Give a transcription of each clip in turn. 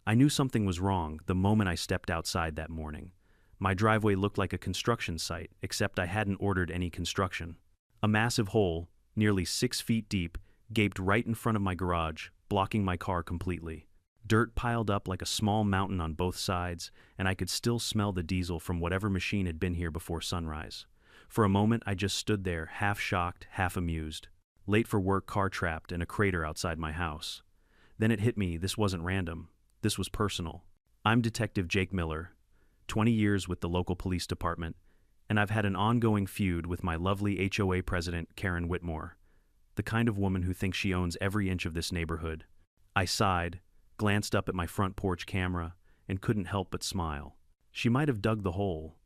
I knew something was wrong the moment I stepped outside that morning. My driveway looked like a construction site, except I hadn't ordered any construction. A massive hole, nearly 6 feet deep, gaped right in front of my garage, blocking my car completely. Dirt piled up like a small mountain on both sides, and I could still smell the diesel from whatever machine had been here before sunrise. For a moment, I just stood there, half shocked, half amused. Late for work, car trapped, and a crater outside my house. Then it hit me, this wasn't random. This was personal. I'm Detective Jake Miller, 20 years with the local police department, and I've had an ongoing feud with my lovely HOA president, Karen Whitmore, the kind of woman who thinks she owns every inch of this neighborhood. I sighed, glanced up at my front porch camera, and couldn't help but smile. She might have dug the hole,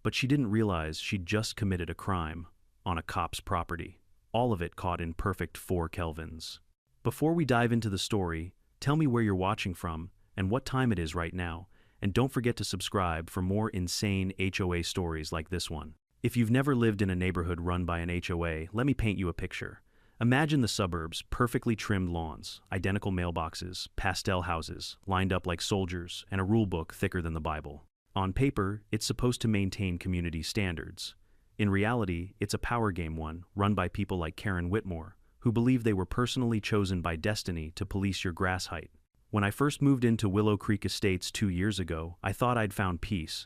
but she didn't realize she'd just committed a crime on a cop's property. All of it caught in perfect 4 kelvins. Before we dive into the story, tell me where you're watching from and what time it is right now, and don't forget to subscribe for more insane HOA stories like this one. If you've never lived in a neighborhood run by an HOA, let me paint you a picture. Imagine the suburbs, perfectly trimmed lawns, identical mailboxes, pastel houses, lined up like soldiers, and a rule book thicker than the Bible. On paper, it's supposed to maintain community standards. In reality, it's a power game one, run by people like Karen Whitmore, who believe they were personally chosen by destiny to police your grass height. When I first moved into Willow Creek Estates 2 years ago, I thought I'd found peace.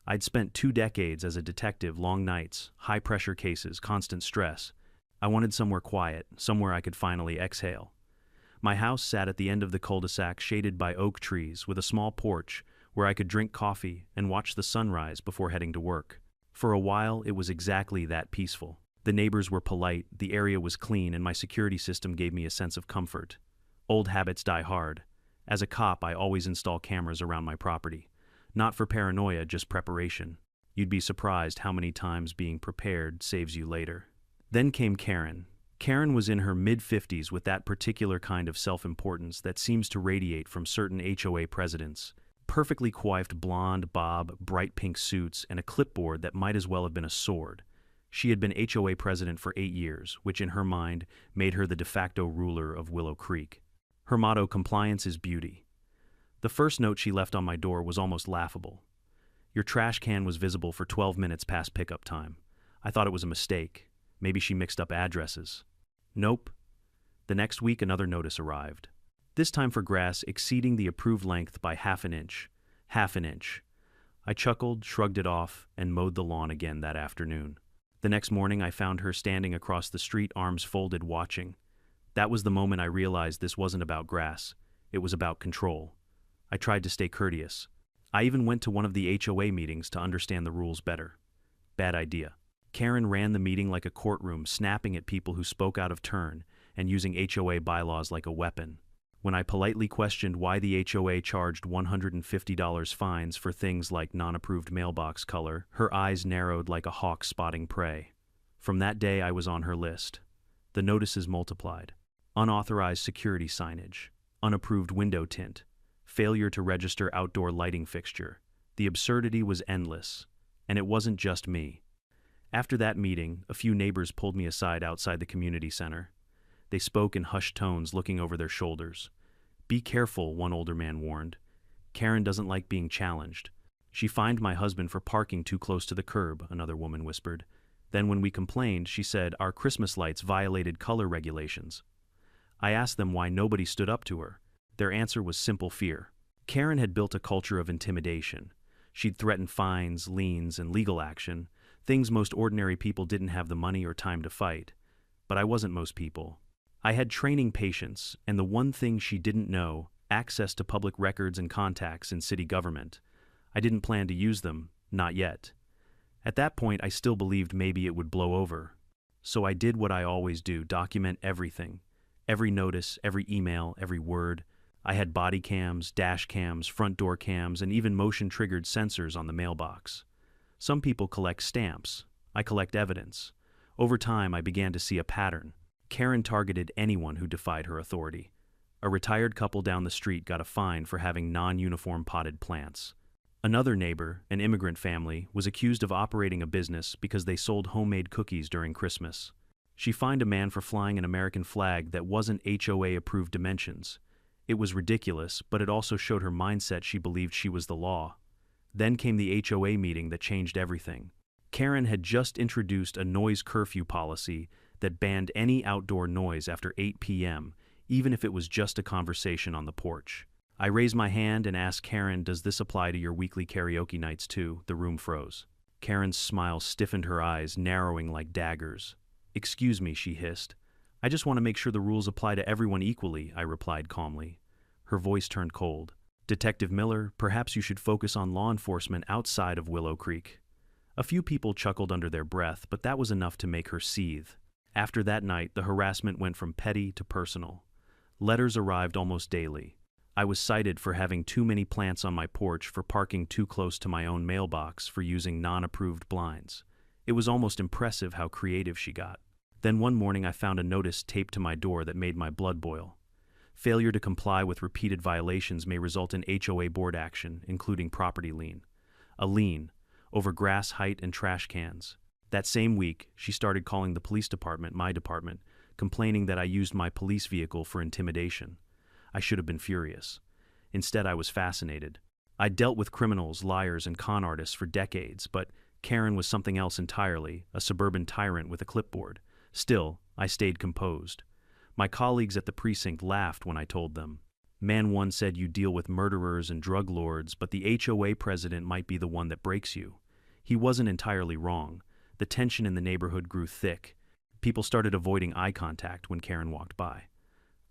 I'd spent 2 decades as a detective, long nights, high-pressure cases, constant stress. I wanted somewhere quiet, somewhere I could finally exhale. My house sat at the end of the cul-de-sac, shaded by oak trees, with a small porch where I could drink coffee and watch the sunrise before heading to work. For a while, it was exactly that peaceful. The neighbors were polite, the area was clean, and my security system gave me a sense of comfort. Old habits die hard. As a cop, I always install cameras around my property. Not for paranoia, just preparation. You'd be surprised how many times being prepared saves you later. Then came Karen. Karen was in her mid-50s with that particular kind of self-importance that seems to radiate from certain HOA presidents. Perfectly coiffed blonde bob, bright pink suits, and a clipboard that might as well have been a sword. She had been HOA president for 8 years, which in her mind made her the de facto ruler of Willow Creek. Her motto, compliance is beauty. The first note she left on my door was almost laughable. Your trash can was visible for 12 minutes past pickup time. I thought it was a mistake. Maybe she mixed up addresses. Nope. The next week, another notice arrived. This time for grass exceeding the approved length by half an inch. Half an inch. I chuckled, shrugged it off, and mowed the lawn again that afternoon. The next morning, I found her standing across the street, arms folded, watching. That was the moment I realized this wasn't about grass. It was about control. I tried to stay courteous. I even went to one of the HOA meetings to understand the rules better. Bad idea. Karen ran the meeting like a courtroom, snapping at people who spoke out of turn and using HOA bylaws like a weapon. When I politely questioned why the HOA charged $150 fines for things like non-approved mailbox color, her eyes narrowed like a hawk spotting prey. From that day, I was on her list. The notices multiplied. Unauthorized security signage, unapproved window tint, failure to register outdoor lighting fixture. The absurdity was endless, and it wasn't just me. After that meeting, a few neighbors pulled me aside outside the community center. They spoke in hushed tones, looking over their shoulders. Be careful, one older man warned. Karen doesn't like being challenged. She fined my husband for parking too close to the curb, another woman whispered. Then when we complained, she said our Christmas lights violated color regulations. I asked them why nobody stood up to her. Their answer was simple fear. Karen had built a culture of intimidation. She'd threatened fines, liens, and legal action, things most ordinary people didn't have the money or time to fight. But I wasn't most people. I had training patience, and the one thing she didn't know, access to public records and contacts in city government. I didn't plan to use them, not yet. At that point, I still believed maybe it would blow over. So I did what I always do, document everything. Every notice, every email, every word. I had body cams, dash cams, front door cams, and even motion-triggered sensors on the mailbox. Some people collect stamps. I collect evidence. Over time, I began to see a pattern. Karen targeted anyone who defied her authority. A retired couple down the street got a fine for having non-uniform potted plants. Another neighbor, an immigrant family, was accused of operating a business because they sold homemade cookies during Christmas. She fined a man for flying an American flag that wasn't HOA-approved dimensions. It was ridiculous, but it also showed her mindset. She believed she was the law. Then came the HOA meeting that changed everything. Karen had just introduced a noise curfew policy that banned any outdoor noise after 8 p.m., even if it was just a conversation on the porch. I raised my hand and asked Karen, "Does this apply to your weekly karaoke nights too?" The room froze. Karen's smile stiffened, her eyes narrowing like daggers. "Excuse me," she hissed. "I just want to make sure the rules apply to everyone equally," I replied calmly. Her voice turned cold. "Detective Miller, perhaps you should focus on law enforcement outside of Willow Creek." A few people chuckled under their breath, but that was enough to make her seethe. After that night, the harassment went from petty to personal. Letters arrived almost daily. I was cited for having too many plants on my porch, for parking too close to my own mailbox, for using non-approved blinds. It was almost impressive how creative she got. Then one morning I found a notice taped to my door that made my blood boil. Failure to comply with repeated violations may result in HOA board action, including property lien. A lien over grass height and trash cans. That same week, she started calling the police department, my department, complaining that I used my police vehicle for intimidation. I should have been furious. Instead, I was fascinated. I'd dealt with criminals, liars, and con artists for decades, but Karen was something else entirely, a suburban tyrant with a clipboard. Still, I stayed composed. My colleagues at the precinct laughed when I told them. "Man one said you deal with murderers and drug lords, but the HOA president might be the one that breaks you." He wasn't entirely wrong. The tension in the neighborhood grew thick. People started avoiding eye contact when Karen walked by.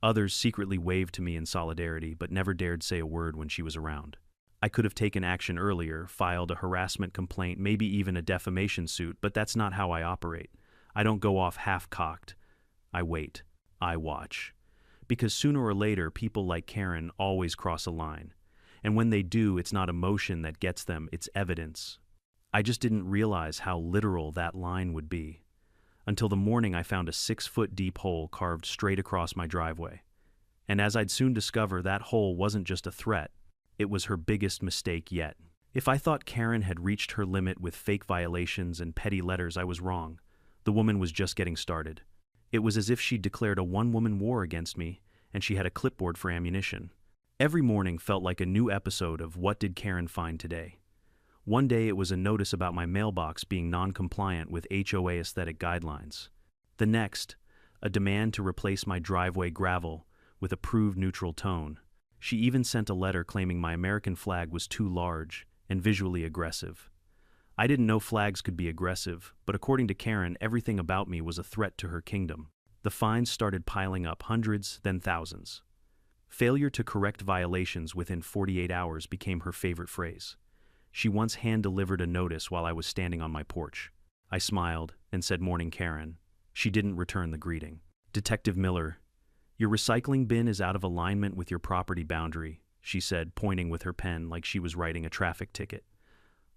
Others secretly waved to me in solidarity, but never dared say a word when she was around. I could have taken action earlier, filed a harassment complaint, maybe even a defamation suit, but that's not how I operate. I don't go off half-cocked. I wait. I watch. Because sooner or later, people like Karen always cross a line. And when they do, it's not emotion that gets them, it's evidence. I just didn't realize how literal that line would be. Until the morning I found a 6-foot deep hole carved straight across my driveway. And as I'd soon discover, that hole wasn't just a threat, it was her biggest mistake yet. If I thought Karen had reached her limit with fake violations and petty letters, I was wrong. The woman was just getting started. It was as if she'd declared a one-woman war against me, and she had a clipboard for ammunition. Every morning felt like a new episode of What Did Karen Find Today? One day it was a notice about my mailbox being non-compliant with HOA aesthetic guidelines. The next, a demand to replace my driveway gravel with approved neutral tone. She even sent a letter claiming my American flag was too large and visually aggressive. I didn't know flags could be aggressive, but according to Karen, everything about me was a threat to her kingdom. The fines started piling up, hundreds, then thousands. Failure to correct violations within 48 hours became her favorite phrase. She once hand-delivered a notice while I was standing on my porch. I smiled and said, "Morning, Karen." She didn't return the greeting. "Detective Miller, your recycling bin is out of alignment with your property boundary," she said, pointing with her pen like she was writing a traffic ticket.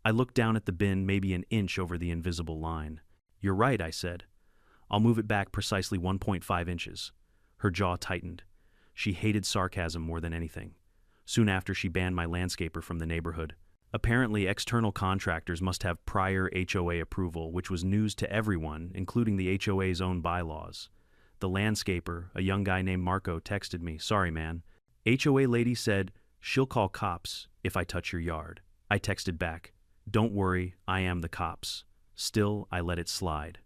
I looked down at the bin, maybe an inch over the invisible line. "You're right," I said. "I'll move it back precisely 1.5 inches. Her jaw tightened. She hated sarcasm more than anything. Soon after, she banned my landscaper from the neighborhood. Apparently, external contractors must have prior HOA approval, which was news to everyone, including the HOA's own bylaws. The landscaper, a young guy named Marco, texted me, "Sorry, man. HOA lady said she'll call cops if I touch your yard." I texted back, "Don't worry, I am the cops." Still, I let it slide.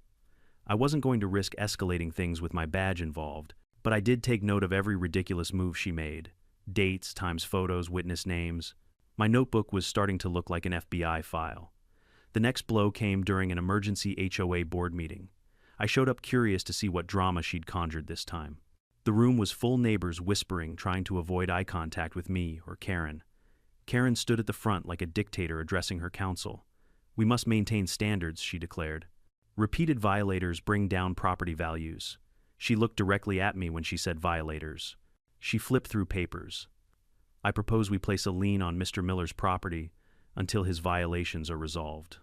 I wasn't going to risk escalating things with my badge involved, but I did take note of every ridiculous move she made. Dates times photos, witness names. My notebook was starting to look like an FBI file. The next blow came during an emergency HOA board meeting. I showed up curious to see what drama she'd conjured this time. The room was full, neighbors whispering, trying to avoid eye contact with me or Karen. Karen stood at the front like a dictator addressing her council. "We must maintain standards," she declared. "Repeated violators bring down property values." She looked directly at me when she said violators. She flipped through papers. "I propose we place a lien on Mr. Miller's property until his violations are resolved."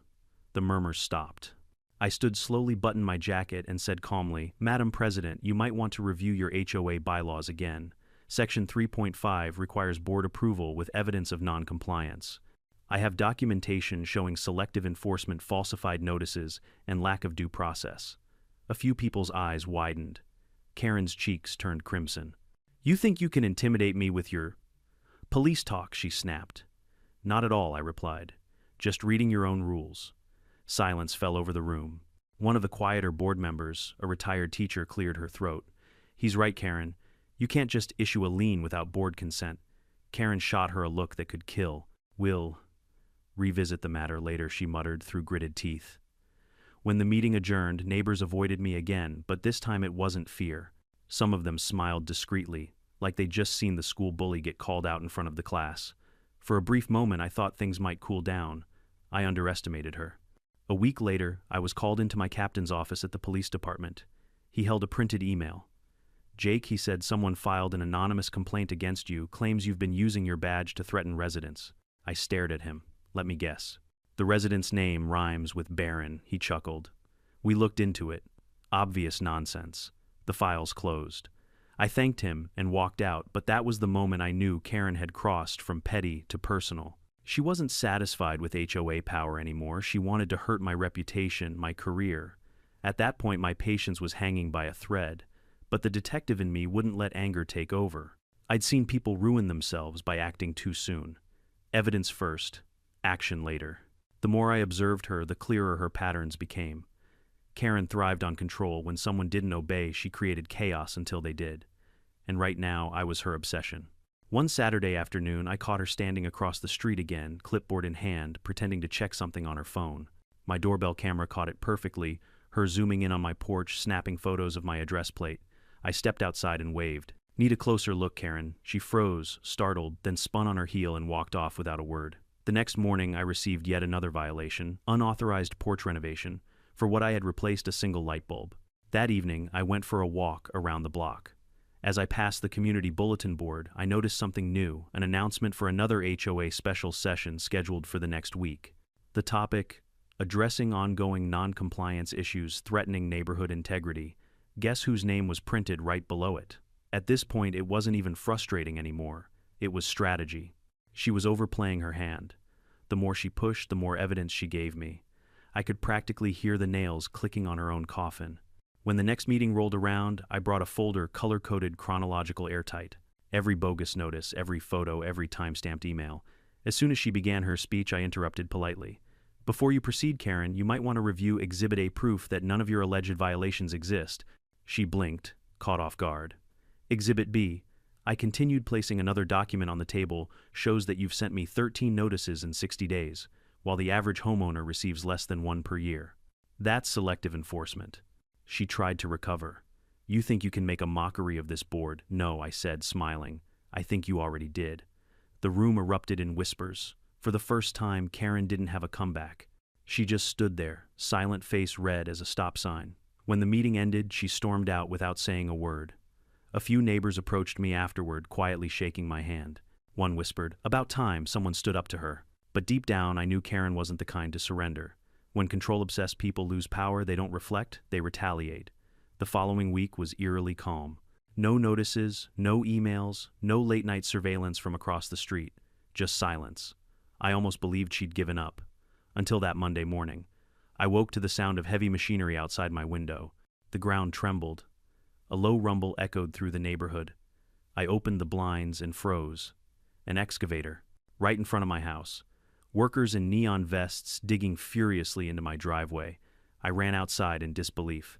The murmurs stopped. I stood slowly, buttoned my jacket, and said calmly, "Madam President, you might want to review your HOA bylaws again. Section 3.5 requires board approval with evidence of non-compliance. I have documentation showing selective enforcement, falsified notices, and lack of due process." A few people's eyes widened. Karen's cheeks turned crimson. You think you can intimidate me with your police talk, she snapped. Not at all, I replied. Just reading your own rules. Silence fell over the room. One of the quieter board members, a retired teacher, cleared her throat. He's right, Karen. You can't just issue a lien without board consent. Karen shot her a look that could kill. We'll revisit the matter later, she muttered through gritted teeth. When the meeting adjourned, neighbors avoided me again, but this time it wasn't fear. Some of them smiled discreetly, like they'd just seen the school bully get called out in front of the class. For a brief moment, I thought things might cool down. I underestimated her. A week later, I was called into my captain's office at the police department. He held a printed email. Jake, he said, someone filed an anonymous complaint against you, claims you've been using your badge to threaten residents. I stared at him. Let me guess. The resident's name rhymes with Baron, he chuckled. We looked into it. Obvious nonsense. The file's closed. I thanked him and walked out, but that was the moment I knew Karen had crossed from petty to personal. She wasn't satisfied with HOA power anymore. She wanted to hurt my reputation, my career. At that point, my patience was hanging by a thread, but the detective in me wouldn't let anger take over. I'd seen people ruin themselves by acting too soon. Evidence first, action later. The more I observed her, the clearer her patterns became. Karen thrived on control. When someone didn't obey, she created chaos until they did. And right now, I was her obsession. One Saturday afternoon, I caught her standing across the street again, clipboard in hand, pretending to check something on her phone. My doorbell camera caught it perfectly, her zooming in on my porch, snapping photos of my address plate. I stepped outside and waved. Need a closer look, Karen. She froze, startled, then spun on her heel and walked off without a word. The next morning, I received yet another violation, unauthorized porch renovation, for what I had replaced a single light bulb. That evening, I went for a walk around the block. As I passed the community bulletin board, I noticed something new, an announcement for another HOA special session scheduled for the next week. The topic, addressing ongoing non-compliance issues threatening neighborhood integrity. Guess whose name was printed right below it? At this point, it wasn't even frustrating anymore. It was strategy. She was overplaying her hand. The more she pushed, the more evidence she gave me. I could practically hear the nails clicking on her own coffin. When the next meeting rolled around, I brought a folder color-coded chronological airtight. Every bogus notice, every photo, every time-stamped email. As soon as she began her speech, I interrupted politely. Before you proceed, Karen, you might want to review Exhibit A, proof that none of your alleged violations exist. She blinked, caught off guard. Exhibit B. I continued, placing another document on the table, shows that you've sent me 13 notices in 60 days, while the average homeowner receives less than one per year. That's selective enforcement. She tried to recover. You think you can make a mockery of this board? No, I said, smiling. I think you already did. The room erupted in whispers. For the first time, Karen didn't have a comeback. She just stood there, silent face red as a stop sign. When the meeting ended, she stormed out without saying a word. A few neighbors approached me afterward, quietly shaking my hand. One whispered, "About time," someone stood up to her. But deep down, I knew Karen wasn't the kind to surrender. When control-obsessed people lose power, they don't reflect, they retaliate. The following week was eerily calm. No notices, no emails, no late-night surveillance from across the street. Just silence. I almost believed she'd given up. Until that Monday morning. I woke to the sound of heavy machinery outside my window. The ground trembled. A low rumble echoed through the neighborhood. I opened the blinds and froze. An excavator, right in front of my house. Workers in neon vests digging furiously into my driveway. I ran outside in disbelief.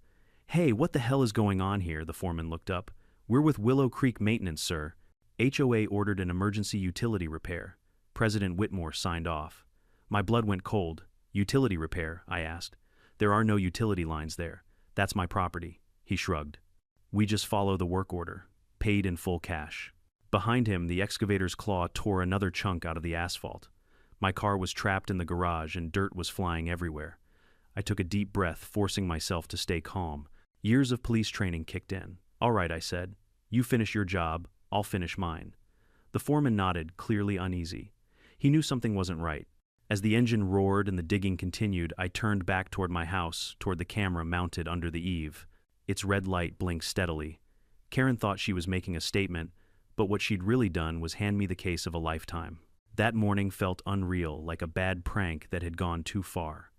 "Hey, what the hell is going on here?" The foreman looked up. "We're with Willow Creek Maintenance, sir. HOA ordered an emergency utility repair." President Whitmore signed off. My blood went cold. "Utility repair?" I asked. "There are no utility lines there. That's my property." He shrugged. "We just follow the work order. Paid in full cash." Behind him, the excavator's claw tore another chunk out of the asphalt. My car was trapped in the garage and dirt was flying everywhere. I took a deep breath, forcing myself to stay calm. Years of police training kicked in. "All right," I said. "You finish your job, I'll finish mine." The foreman nodded, clearly uneasy. He knew something wasn't right. As the engine roared and the digging continued, I turned back toward my house, toward the camera mounted under the eave. Its red light blinked steadily. Karen thought she was making a statement, but what she'd really done was hand me the case of a lifetime. That morning felt unreal, like a bad prank that had gone too far.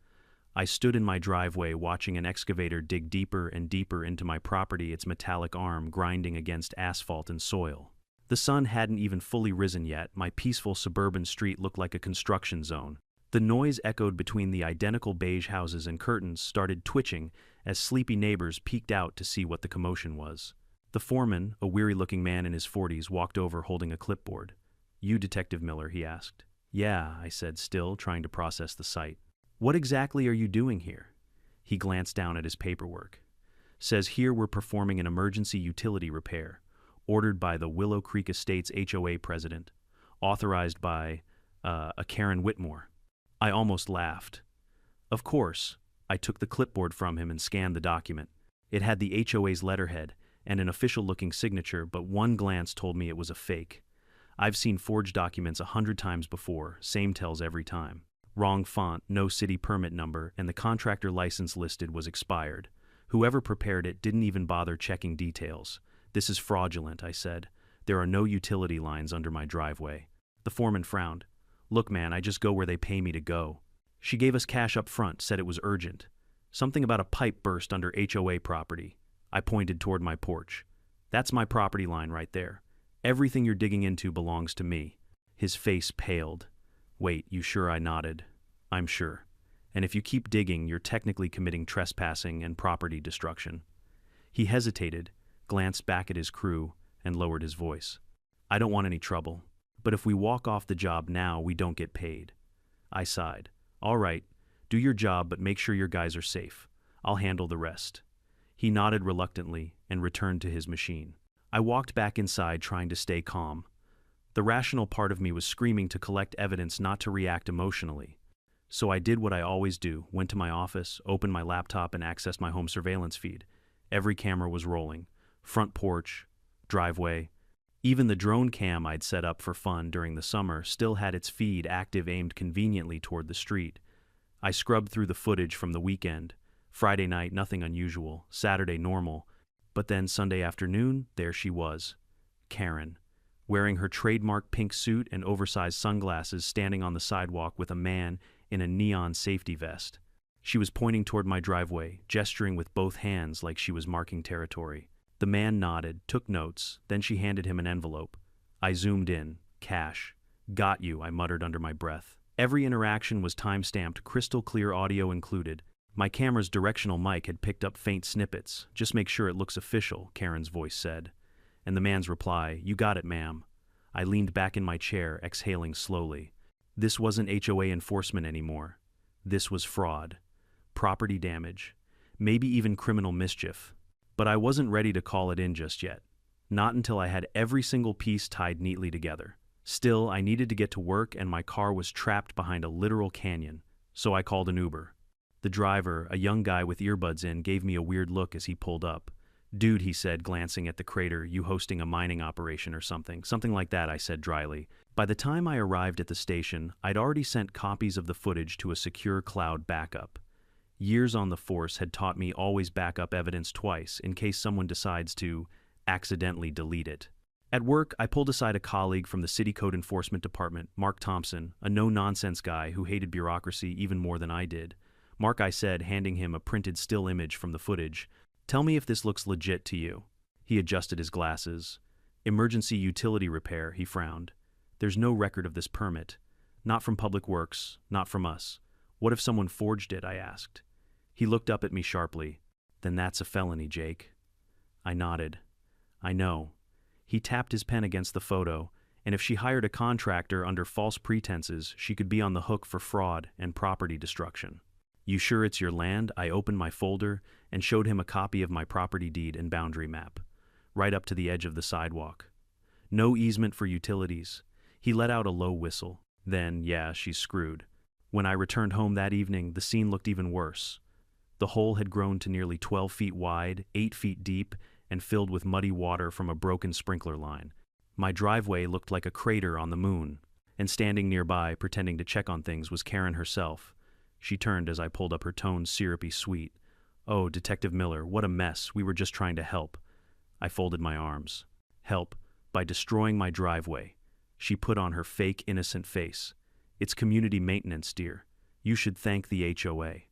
I stood in my driveway watching an excavator dig deeper and deeper into my property, its metallic arm grinding against asphalt and soil. The sun hadn't even fully risen yet. My peaceful suburban street looked like a construction zone. The noise echoed between the identical beige houses, and curtains started twitching as sleepy neighbors peeked out to see what the commotion was. The foreman, a weary-looking man in his 40s, walked over holding a clipboard. "You, Detective Miller?" he asked. "Yeah," I said, still trying to process the sight. "What exactly are you doing here?" He glanced down at his paperwork. "Says here we're performing an emergency utility repair, ordered by the Willow Creek Estates HOA president, authorized by, a Karen Whitmore." I almost laughed. Of course. I took the clipboard from him and scanned the document. It had the HOA's letterhead and an official-looking signature, but one glance told me it was a fake. I've seen forged documents 100 times before, same tells every time. Wrong font, no city permit number, and the contractor license listed was expired. Whoever prepared it didn't even bother checking details. "This is fraudulent," I said. "There are no utility lines under my driveway." The foreman frowned. "Look, man, I just go where they pay me to go." She gave us cash up front, said it was urgent. Something about a pipe burst under HOA property. I pointed toward my porch. "That's my property line right there. Everything you're digging into belongs to me." His face paled. "Wait, you sure?" I nodded. "I'm sure. And if you keep digging, you're technically committing trespassing and property destruction." He hesitated, glanced back at his crew, and lowered his voice. "I don't want any trouble, but if we walk off the job now, we don't get paid." I sighed. "All right, do your job, but make sure your guys are safe. I'll handle the rest." He nodded reluctantly and returned to his machine. I walked back inside, trying to stay calm. The rational part of me was screaming to collect evidence, not to react emotionally. So I did what I always do, went to my office, opened my laptop, and accessed my home surveillance feed. Every camera was rolling. Front porch, driveway. Even the drone cam I'd set up for fun during the summer still had its feed active, aimed conveniently toward the street. I scrubbed through the footage from the weekend. Friday night, nothing unusual. Saturday, normal. But then Sunday afternoon, there she was. Karen, wearing her trademark pink suit and oversized sunglasses, standing on the sidewalk with a man in a neon safety vest. She was pointing toward my driveway, gesturing with both hands like she was marking territory. The man nodded, took notes, then she handed him an envelope. I zoomed in. Cash. "Got you," I muttered under my breath. Every interaction was time-stamped, crystal clear audio included. My camera's directional mic had picked up faint snippets. "Just make sure it looks official," Karen's voice said. And the man's reply, "You got it, ma'am." I leaned back in my chair, exhaling slowly. This wasn't HOA enforcement anymore. This was fraud. Property damage. Maybe even criminal mischief. But I wasn't ready to call it in just yet. Not until I had every single piece tied neatly together. Still, I needed to get to work, and my car was trapped behind a literal canyon, so I called an Uber. The driver, a young guy with earbuds in, gave me a weird look as he pulled up. "Dude," he said, glancing at the crater, "you hosting a mining operation or something?" "Something like that," I said dryly. By the time I arrived at the station, I'd already sent copies of the footage to a secure cloud backup. Years on the force had taught me always back up evidence twice in case someone decides to accidentally delete it. At work, I pulled aside a colleague from the City Code Enforcement Department, Mark Thompson, a no-nonsense guy who hated bureaucracy even more than I did. "Mark," I said, handing him a printed still image from the footage, "tell me if this looks legit to you." He adjusted his glasses. "Emergency utility repair," he frowned. "There's no record of this permit. Not from Public Works, not from us. What if someone forged it?" I asked. He looked up at me sharply. "Then that's a felony, Jake." I nodded. "I know." He tapped his pen against the photo, and if she hired a contractor under false pretenses, she could be on the hook for fraud and property destruction. "You sure it's your land?" I opened my folder and showed him a copy of my property deed and boundary map, right up to the edge of the sidewalk. "No easement for utilities." He let out a low whistle. "Then, yeah, she's screwed." When I returned home that evening, the scene looked even worse. The hole had grown to nearly 12 feet wide, 8 feet deep, and filled with muddy water from a broken sprinkler line. My driveway looked like a crater on the moon, and standing nearby, pretending to check on things, was Karen herself. She turned as I pulled up, her tone syrupy sweet. "Oh, Detective Miller, what a mess. We were just trying to help." I folded my arms. "Help? By destroying my driveway." She put on her fake, innocent face. "It's community maintenance, dear. You should thank the HOA."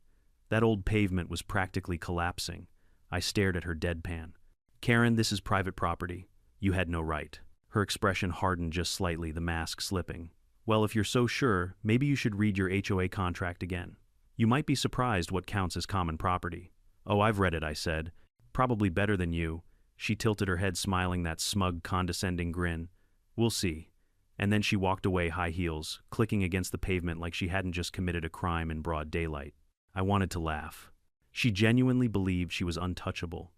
That old pavement was practically collapsing. I stared at her deadpan. Karen, this is private property. You had no right. Her expression hardened just slightly, the mask slipping. Well, if you're so sure, maybe you should read your HOA contract again. You might be surprised what counts as common property. Oh, I've read it, I said. Probably better than you. She tilted her head, smiling that smug, condescending grin. We'll see. And then she walked away, high heels, clicking against the pavement like she hadn't just committed a crime in broad daylight. I wanted to laugh. She genuinely believed she was untouchable.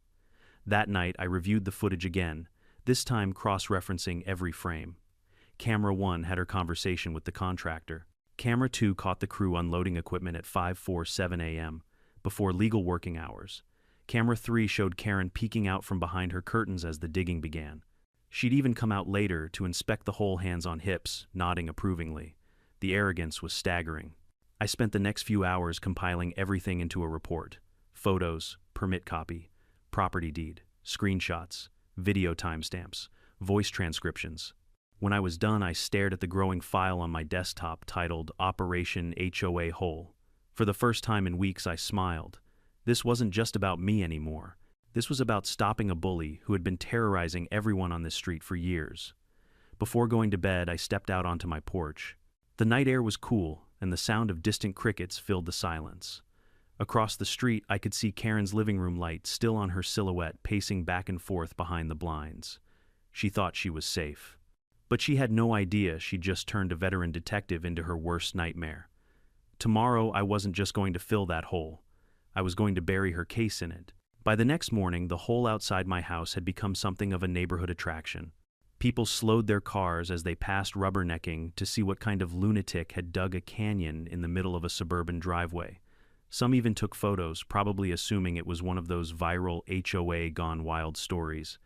That night, I reviewed the footage again, this time cross-referencing every frame. Camera 1 had her conversation with the contractor. Camera 2 caught the crew unloading equipment at 5:47 a.m., before legal working hours. Camera 3 showed Karen peeking out from behind her curtains as the digging began. She'd even come out later to inspect the hole, hands on hips, nodding approvingly. The arrogance was staggering. I spent the next few hours compiling everything into a report. Photos, permit copy, property deed, screenshots, video timestamps, voice transcriptions. When I was done, I stared at the growing file on my desktop titled Operation HOA Hole. For the first time in weeks, I smiled. This wasn't just about me anymore. This was about stopping a bully who had been terrorizing everyone on this street for years. Before going to bed, I stepped out onto my porch. The night air was cool, and the sound of distant crickets filled the silence. Across the street, I could see Karen's living room light still on her silhouette, pacing back and forth behind the blinds. She thought she was safe. But she had no idea she'd just turned a veteran detective into her worst nightmare. Tomorrow, I wasn't just going to fill that hole. I was going to bury her case in it. By the next morning, the hole outside my house had become something of a neighborhood attraction. People slowed their cars as they passed, rubbernecking to see what kind of lunatic had dug a canyon in the middle of a suburban driveway. Some even took photos, probably assuming it was one of those viral HOA gone wild stories.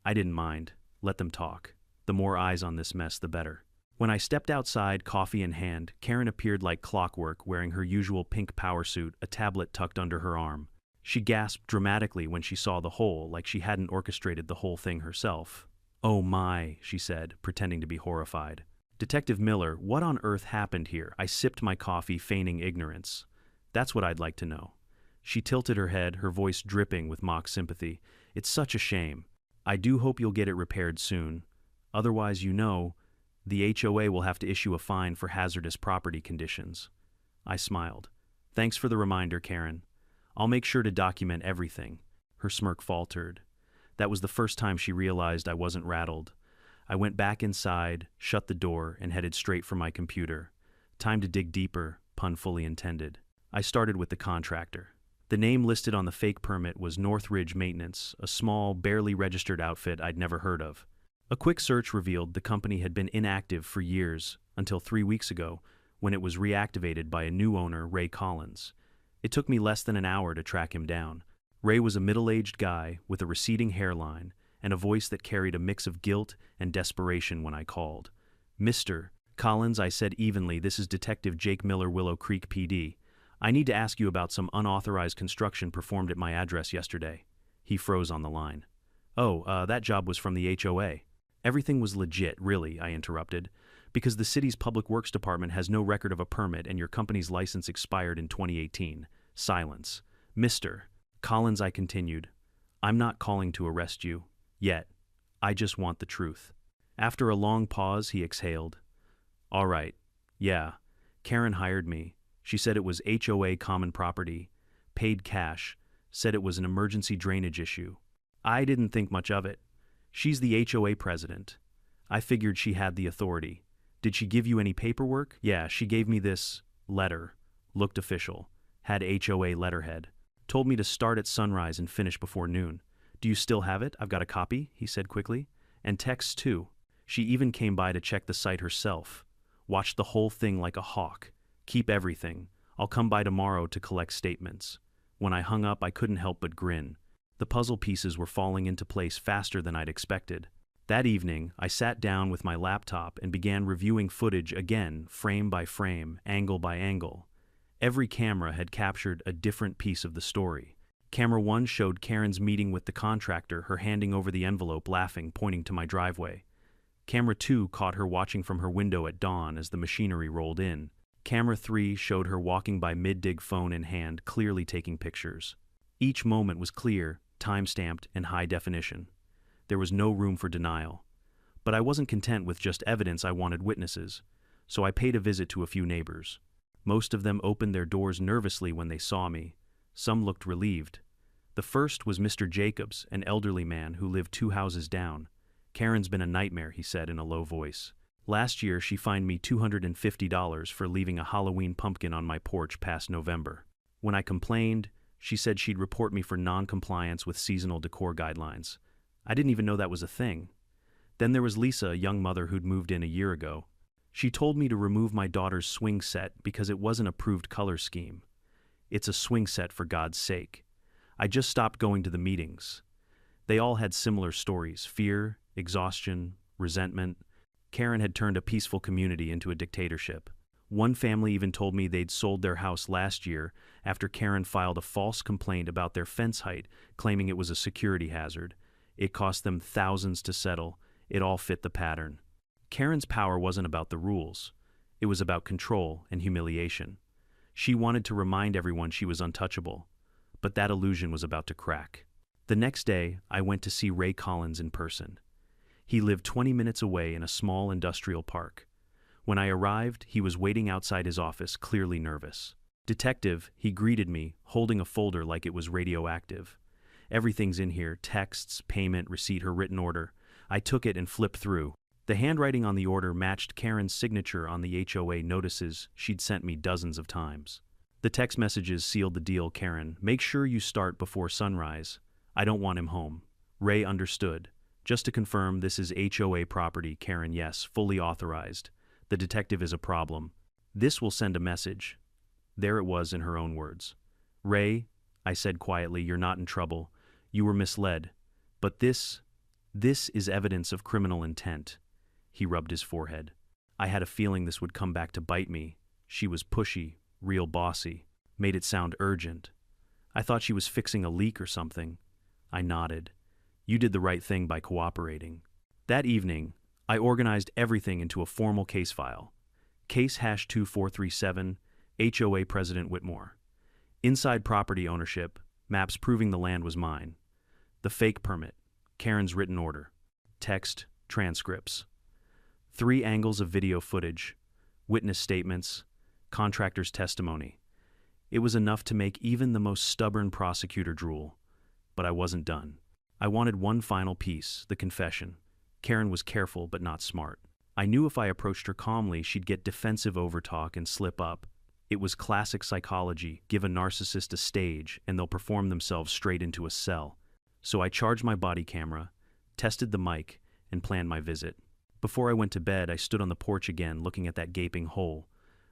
I didn't mind. Let them talk. The more eyes on this mess, the better. When I stepped outside, coffee in hand, Karen appeared like clockwork, wearing her usual pink power suit, a tablet tucked under her arm. She gasped dramatically when she saw the hole, like she hadn't orchestrated the whole thing herself. "Oh my," she said, pretending to be horrified. "Detective Miller, what on earth happened here?" I sipped my coffee, feigning ignorance. "That's what I'd like to know." She tilted her head, her voice dripping with mock sympathy. "It's such a shame. I do hope you'll get it repaired soon. Otherwise, the HOA will have to issue a fine for hazardous property conditions." I smiled. "Thanks for the reminder, Karen. I'll make sure to document everything." Her smirk faltered. That was the first time she realized I wasn't rattled. I went back inside, shut the door, and headed straight for my computer. Time to dig deeper, pun fully intended. I started with the contractor. The name listed on the fake permit was Northridge Maintenance, a small, barely registered outfit I'd never heard of. A quick search revealed the company had been inactive for years, until 3 weeks ago, when it was reactivated by a new owner, Ray Collins. It took me less than an hour to track him down. Ray was a middle-aged guy with a receding hairline and a voice that carried a mix of guilt and desperation when I called. "Mr. Collins," I said evenly, "this is Detective Jake Miller, Willow Creek PD. I need to ask you about some unauthorized construction performed at my address yesterday." He froze on the line. "Oh, that job was from the HOA." "Everything was legit, really," I interrupted, "because the city's Public Works Department has no record of a permit and your company's license expired in 2018. Silence. "Mr. Collins," I continued, "I'm not calling to arrest you. Yet. I just want the truth." After a long pause, he exhaled. "All right. Yeah. Karen hired me. She said it was HOA common property, paid cash, said it was an emergency drainage issue. I didn't think much of it. She's the HOA president. I figured she had the authority. Did she give you any paperwork?" "Yeah, she gave me this letter. Looked official. Had HOA letterhead. Told me to start at sunrise and finish before noon. Do you still have it? I've got a copy," he said quickly. "And texts too. She even came by to check the site herself. Watched the whole thing like a hawk. Keep everything. I'll come by tomorrow to collect statements." When I hung up, I couldn't help but grin. The puzzle pieces were falling into place faster than I'd expected. That evening, I sat down with my laptop and began reviewing footage again, frame by frame, angle by angle. Every camera had captured a different piece of the story. Camera 1 showed Karen's meeting with the contractor, her handing over the envelope, laughing, pointing to my driveway. Camera 2 caught her watching from her window at dawn as the machinery rolled in. Camera 3 showed her walking by mid-dig, phone in hand, clearly taking pictures. Each moment was clear, time-stamped, and high definition. There was no room for denial. But I wasn't content with just evidence, I wanted witnesses. So I paid a visit to a few neighbors. Most of them opened their doors nervously when they saw me. Some looked relieved. The first was Mr. Jacobs, an elderly man who lived 2 houses down. "Karen's been a nightmare," he said in a low voice. "Last year she fined me $250 for leaving a Halloween pumpkin on my porch past November. When I complained, she said she'd report me for non-compliance with seasonal decor guidelines. I didn't even know that was a thing. Then there was Lisa, a young mother who'd moved in a year ago. She told me to remove my daughter's swing set because it wasn't approved color scheme. It's a swing set, for God's sake. I just stopped going to the meetings. They all had similar stories: fear, exhaustion, resentment. Karen had turned a peaceful community into a dictatorship. One family even told me they'd sold their house last year after Karen filed a false complaint about their fence height, claiming it was a security hazard. It cost them thousands to settle. It all fit the pattern. Karen's power wasn't about the rules. It was about control and humiliation. She wanted to remind everyone she was untouchable. But that illusion was about to crack. The next day, I went to see Ray Collins in person. He lived 20 minutes away in a small industrial park. When I arrived, he was waiting outside his office, clearly nervous. "Detective," he greeted me, holding a folder like it was radioactive. "Everything's in here: texts, payment, receipt, her written order." I took it and flipped through. The handwriting on the order matched Karen's signature on the HOA notices she'd sent me dozens of times. The text messages sealed the deal: "Karen, make sure you start before sunrise. I don't want him home." Ray understood. "Just to confirm, this is HOA property." Karen: "Yes, fully authorized. The detective is a problem. This will send a message." There it was in her own words. "Ray," I said quietly, "you're not in trouble. You were misled. But this is evidence of criminal intent." He rubbed his forehead. I had a feeling this would come back to bite me. She was pushy, real bossy, made it sound urgent. I thought she was fixing a leak or something. I nodded. "You did the right thing by cooperating." That evening, I organized everything into a formal case file. Case #2437, HOA President Whitmore. Inside: property ownership, maps proving the land was mine. The fake permit, Karen's written order. Text, transcripts. 3 angles of video footage, witness statements, contractor's testimony. It was enough to make even the most stubborn prosecutor drool. But I wasn't done. I wanted one final piece: the confession. Karen was careful but not smart. I knew if I approached her calmly, she'd get defensive overtalk and slip up. It was classic psychology: give a narcissist a stage and they'll perform themselves straight into a cell. So I charged my body camera, tested the mic, and planned my visit. Before I went to bed, I stood on the porch again, looking at that gaping hole.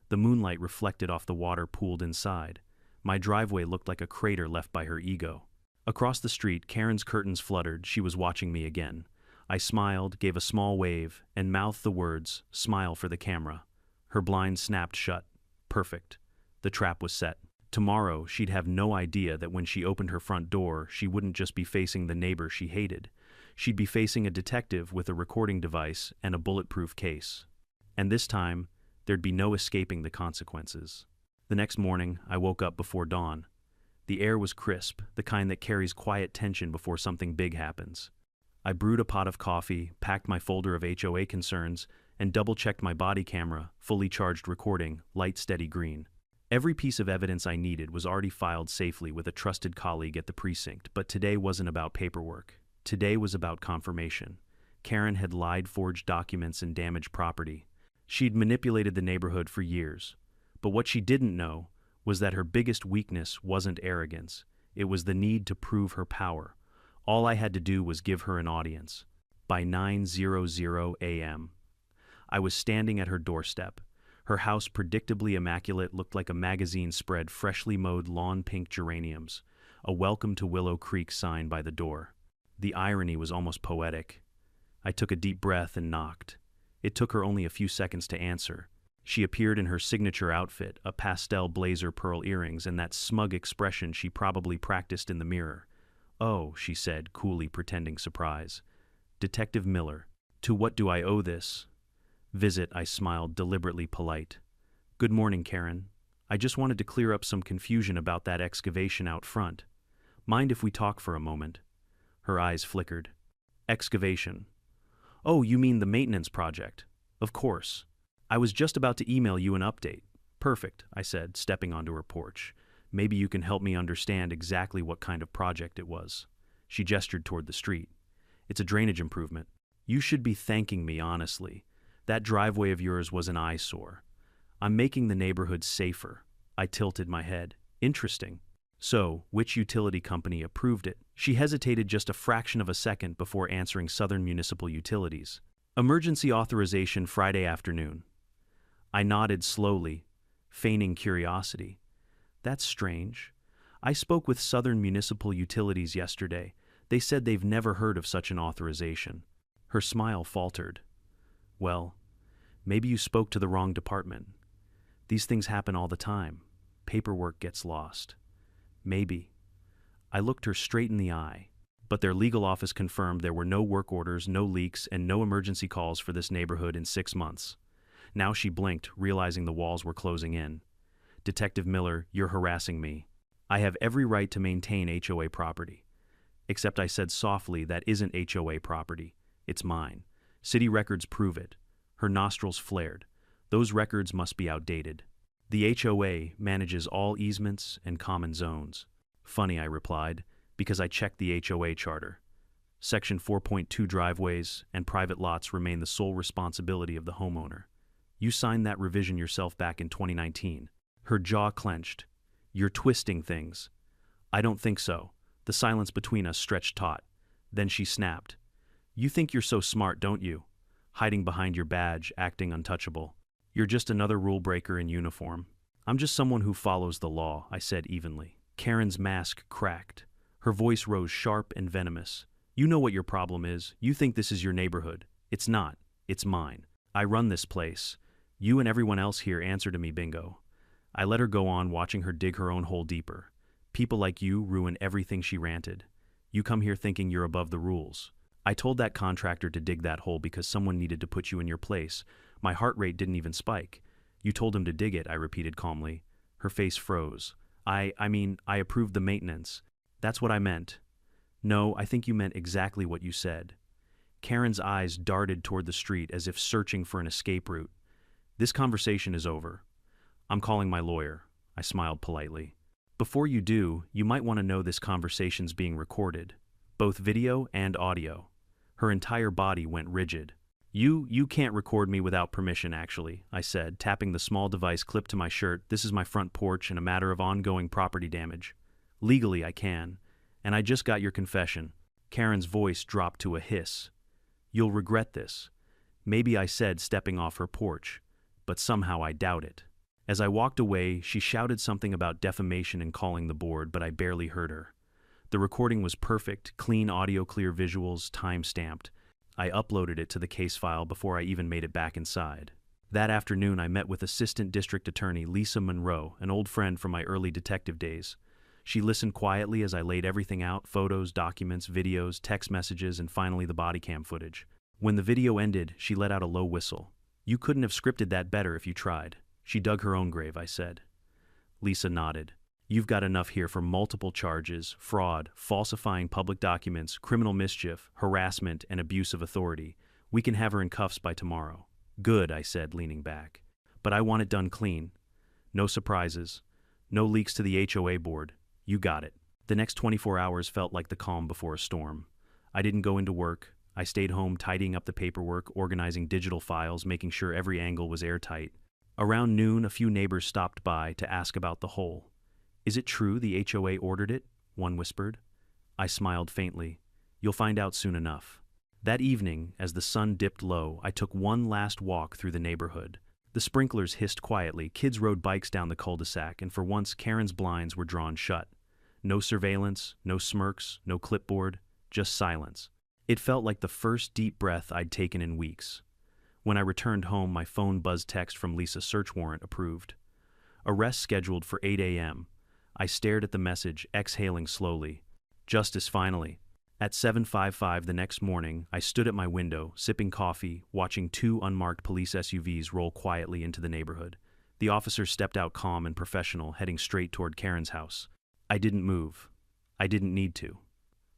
The moonlight reflected off the water pooled inside. My driveway looked like a crater left by her ego. Across the street, Karen's curtains fluttered. She was watching me again. I smiled, gave a small wave, and mouthed the words, "Smile for the camera." Her blinds snapped shut. Perfect. The trap was set. Tomorrow, she'd have no idea that when she opened her front door, she wouldn't just be facing the neighbor she hated. She'd be facing a detective with a recording device and a bulletproof case. And this time, there'd be no escaping the consequences. The next morning, I woke up before dawn. The air was crisp, the kind that carries quiet tension before something big happens. I brewed a pot of coffee, packed my folder of HOA concerns, and double-checked my body camera, fully charged recording, light steady green. Every piece of evidence I needed was already filed safely with a trusted colleague at the precinct, but today wasn't about paperwork. Today was about confirmation. Karen had lied, forged documents, and damaged property. She'd manipulated the neighborhood for years. But what she didn't know was that her biggest weakness wasn't arrogance. It was the need to prove her power. All I had to do was give her an audience. By 9:00 a.m., I was standing at her doorstep. Her house, predictably immaculate, looked like a magazine spread: freshly mowed lawn, pink geraniums, a "Welcome to Willow Creek" sign by the door. The irony was almost poetic. I took a deep breath and knocked. It took her only a few seconds to answer. She appeared in her signature outfit, a pastel blazer, pearl earrings, and that smug expression she probably practiced in the mirror. "Oh," she said, coolly, pretending surprise. "Detective Miller. To what do I owe this visit?" I smiled, deliberately polite. Good morning, Karen. I just wanted to clear up some confusion about that excavation out front. Mind if we talk for a moment? Her eyes flickered. Excavation. Oh, you mean the maintenance project? Of course. I was just about to email you an update. Perfect, I said, stepping onto her porch. Maybe you can help me understand exactly what kind of project it was. She gestured toward the street. It's a drainage improvement. You should be thanking me, honestly. That driveway of yours was an eyesore. I'm making the neighborhood safer. I tilted my head. Interesting. So, which utility company approved it? She hesitated just a fraction of a second before answering Southern Municipal Utilities. Emergency authorization Friday afternoon. I nodded slowly, feigning curiosity. That's strange. I spoke with Southern Municipal Utilities yesterday. They said they've never heard of such an authorization. Her smile faltered. Well, maybe you spoke to the wrong department. These things happen all the time. Paperwork gets lost. Maybe. I looked her straight in the eye, but their legal office confirmed there were no work orders, no leaks, and no emergency calls for this neighborhood in 6 months. Now she blinked, realizing the walls were closing in. Detective Miller, you're harassing me. I have every right to maintain HOA property. Except I said softly that isn't HOA property. It's mine. City records prove it. Her nostrils flared. Those records must be outdated. The HOA manages all easements and common zones. Funny, I replied, because I checked the HOA charter. Section 4.2 driveways and private lots remain the sole responsibility of the homeowner. You signed that revision yourself back in 2019. Her jaw clenched. You're twisting things. I don't think so. The silence between us stretched taut. Then she snapped. You think you're so smart, don't you? Hiding behind your badge, acting untouchable. You're just another rule breaker in uniform. I'm just someone who follows the law, I said evenly. Karen's mask cracked. Her voice rose sharp and venomous. You know what your problem is. You think this is your neighborhood. It's not. It's mine. I run this place. You and everyone else here answer to me, bingo. I let her go on, watching her dig her own hole deeper. People like you ruin everything, she ranted. You come here thinking you're above the rules. I told that contractor to dig that hole because someone needed to put you in your place. My heart rate didn't even spike. You told him to dig it, I repeated calmly. Her face froze. I approved the maintenance. That's what I meant. No, I think you meant exactly what you said. Karen's eyes darted toward the street as if searching for an escape route. This conversation is over. I'm calling my lawyer. I smiled politely. Before you do, you might want to know this conversation's being recorded. Both video and audio. Her entire body went rigid. You can't record me without permission, actually, I said, tapping the small device clipped to my shirt. This is my front porch and a matter of ongoing property damage. Legally, I can. And I just got your confession. Karen's voice dropped to a hiss. You'll regret this. Maybe, I said, stepping off her porch. But somehow I doubt it. As I walked away, she shouted something about defamation and calling the board, but I barely heard her. The recording was perfect, clean audio, clear visuals, time-stamped. I uploaded it to the case file before I even made it back inside. That afternoon, I met with Assistant District Attorney Lisa Monroe, an old friend from my early detective days. She listened quietly as I laid everything out: photos, documents, videos, text messages, and finally the body cam footage. When the video ended, she let out a low whistle. You couldn't have scripted that better if you tried. She dug her own grave, I said. Lisa nodded. You've got enough here for multiple charges: fraud, falsifying public documents, criminal mischief, harassment, and abuse of authority. We can have her in cuffs by tomorrow. Good, I said, leaning back. But I want it done clean. No surprises. No leaks to the HOA board. You got it. The next 24 hours felt like the calm before a storm. I didn't go into work. I stayed home tidying up the paperwork, organizing digital files, making sure every angle was airtight. Around noon, a few neighbors stopped by to ask about the hole. Is it true the HOA ordered it? One whispered. I smiled faintly. You'll find out soon enough. That evening, as the sun dipped low, I took one last walk through the neighborhood. The sprinklers hissed quietly, kids rode bikes down the cul-de-sac, and for once Karen's blinds were drawn shut. No surveillance, no smirks, no clipboard, just silence. It felt like the first deep breath I'd taken in weeks. When I returned home, my phone buzzed text from Lisa: search warrant approved. Arrest scheduled for 8 a.m. I stared at the message, exhaling slowly. Justice finally. At 7:55 the next morning, I stood at my window, sipping coffee, watching two unmarked police SUVs roll quietly into the neighborhood. The officer stepped out calm and professional, heading straight toward Karen's house. I didn't move. I didn't need to.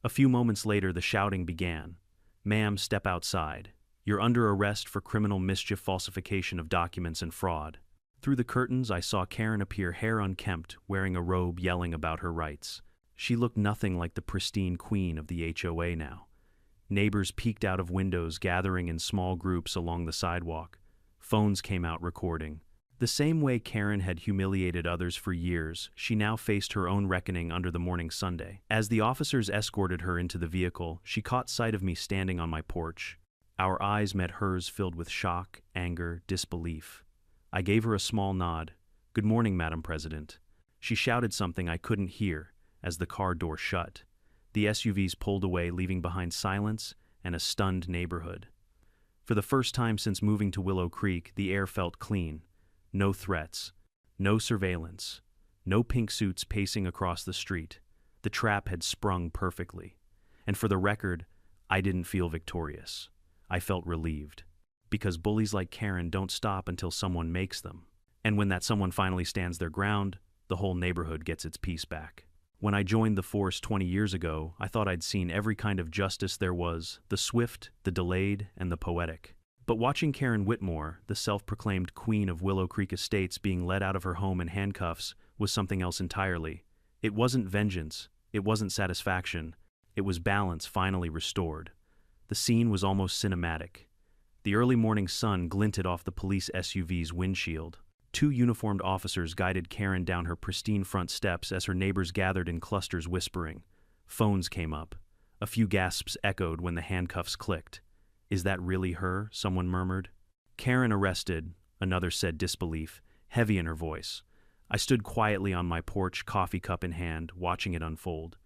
A few moments later, the shouting began. "Ma'am, step outside. You're under arrest for criminal mischief, falsification of documents, and fraud." Through the curtains, I saw Karen appear, hair unkempt, wearing a robe, yelling about her rights. She looked nothing like the pristine queen of the HOA now. Neighbors peeked out of windows, gathering in small groups along the sidewalk. Phones came out recording. The same way Karen had humiliated others for years, she now faced her own reckoning under the morning sundae. As the officers escorted her into the vehicle, she caught sight of me standing on my porch. Our eyes met hers, filled with shock, anger, disbelief. I gave her a small nod. "Good morning, Madam President." She shouted something I couldn't hear as the car door shut. The SUVs pulled away, leaving behind silence and a stunned neighborhood. For the first time since moving to Willow Creek, the air felt clean. No threats, no surveillance, no pink suits pacing across the street. The trap had sprung perfectly. And for the record, I didn't feel victorious. I felt relieved. Because bullies like Karen don't stop until someone makes them. And when that someone finally stands their ground, the whole neighborhood gets its peace back. When I joined the force 20 years ago, I thought I'd seen every kind of justice there was, the swift, the delayed, and the poetic. But watching Karen Whitmore, the self-proclaimed queen of Willow Creek Estates, being led out of her home in handcuffs was something else entirely. It wasn't vengeance, it wasn't satisfaction, it was balance finally restored. The scene was almost cinematic. The early morning sun glinted off the police SUV's windshield. Two uniformed officers guided Karen down her pristine front steps as her neighbors gathered in clusters whispering. Phones came up. A few gasps echoed when the handcuffs clicked. "Is that really her?" someone murmured. "Karen arrested," another said, disbelief, heavy in her voice. I stood quietly on my porch, coffee cup in hand, watching it unfold.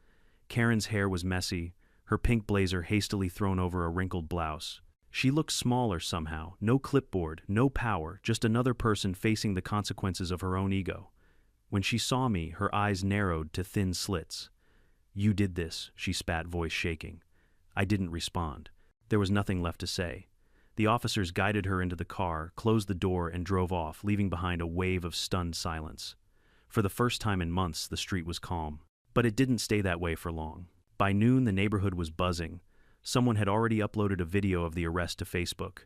Karen's hair was messy, her pink blazer hastily thrown over a wrinkled blouse. She looked smaller somehow, no clipboard, no power, just another person facing the consequences of her own ego. When she saw me, her eyes narrowed to thin slits. "You did this," she spat, voice shaking. I didn't respond. There was nothing left to say. The officers guided her into the car, closed the door, and drove off, leaving behind a wave of stunned silence. For the first time in months, the street was calm. But it didn't stay that way for long. By noon, the neighborhood was buzzing. Someone had already uploaded a video of the arrest to Facebook.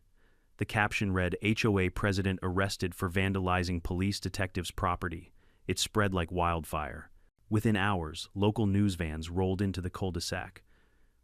The caption read, "HOA president arrested for vandalizing police detective's property." It spread like wildfire. Within hours, local news vans rolled into the cul-de-sac.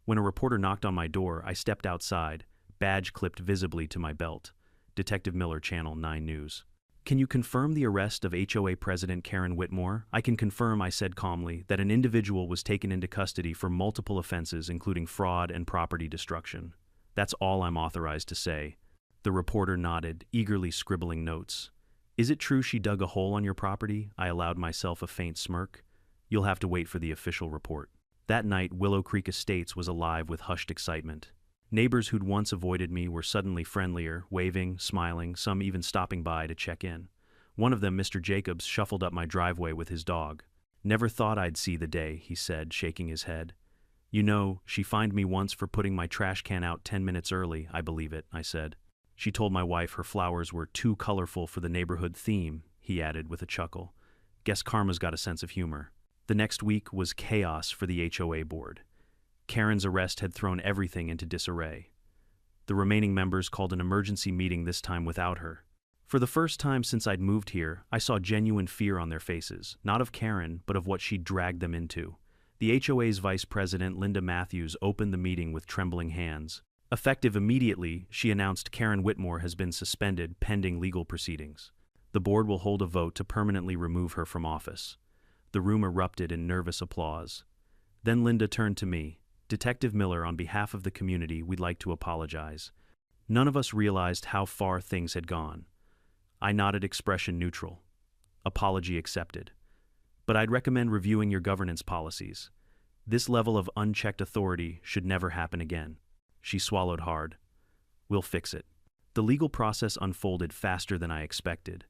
When a reporter knocked on my door, I stepped outside, badge clipped visibly to my belt. Detective Miller, Channel 9 News. "Can you confirm the arrest of HOA President Karen Whitmore?" "I can confirm," I said calmly, "that an individual was taken into custody for multiple offenses, including fraud and property destruction. That's all I'm authorized to say." The reporter nodded, eagerly scribbling notes. "Is it true she dug a hole on your property?" I allowed myself a faint smirk. "You'll have to wait for the official report." That night, Willow Creek Estates was alive with hushed excitement. Neighbors who'd once avoided me were suddenly friendlier, waving, smiling, some even stopping by to check in. One of them, Mr. Jacobs, shuffled up my driveway with his dog. "Never thought I'd see the day," he said, shaking his head. "You know, she fined me once for putting my trash can out 10 minutes early." "I believe it," I said. "She told my wife her flowers were too colorful for the neighborhood theme," he added with a chuckle. "Guess karma's got a sense of humor." The next week was chaos for the HOA board. Karen's arrest had thrown everything into disarray. The remaining members called an emergency meeting, this time without her. For the first time since I'd moved here, I saw genuine fear on their faces, not of Karen, but of what she'd dragged them into. The HOA's vice president, Linda Matthews, opened the meeting with trembling hands. Effective immediately, she announced Karen Whitmore has been suspended pending legal proceedings. The board will hold a vote to permanently remove her from office. The room erupted in nervous applause. Then Linda turned to me. "Detective Miller, on behalf of the community, we'd like to apologize. None of us realized how far things had gone." I nodded, expression neutral. "Apology accepted. But I'd recommend reviewing your governance policies. This level of unchecked authority should never happen again." She swallowed hard. "We'll fix it." The legal process unfolded faster than I expected.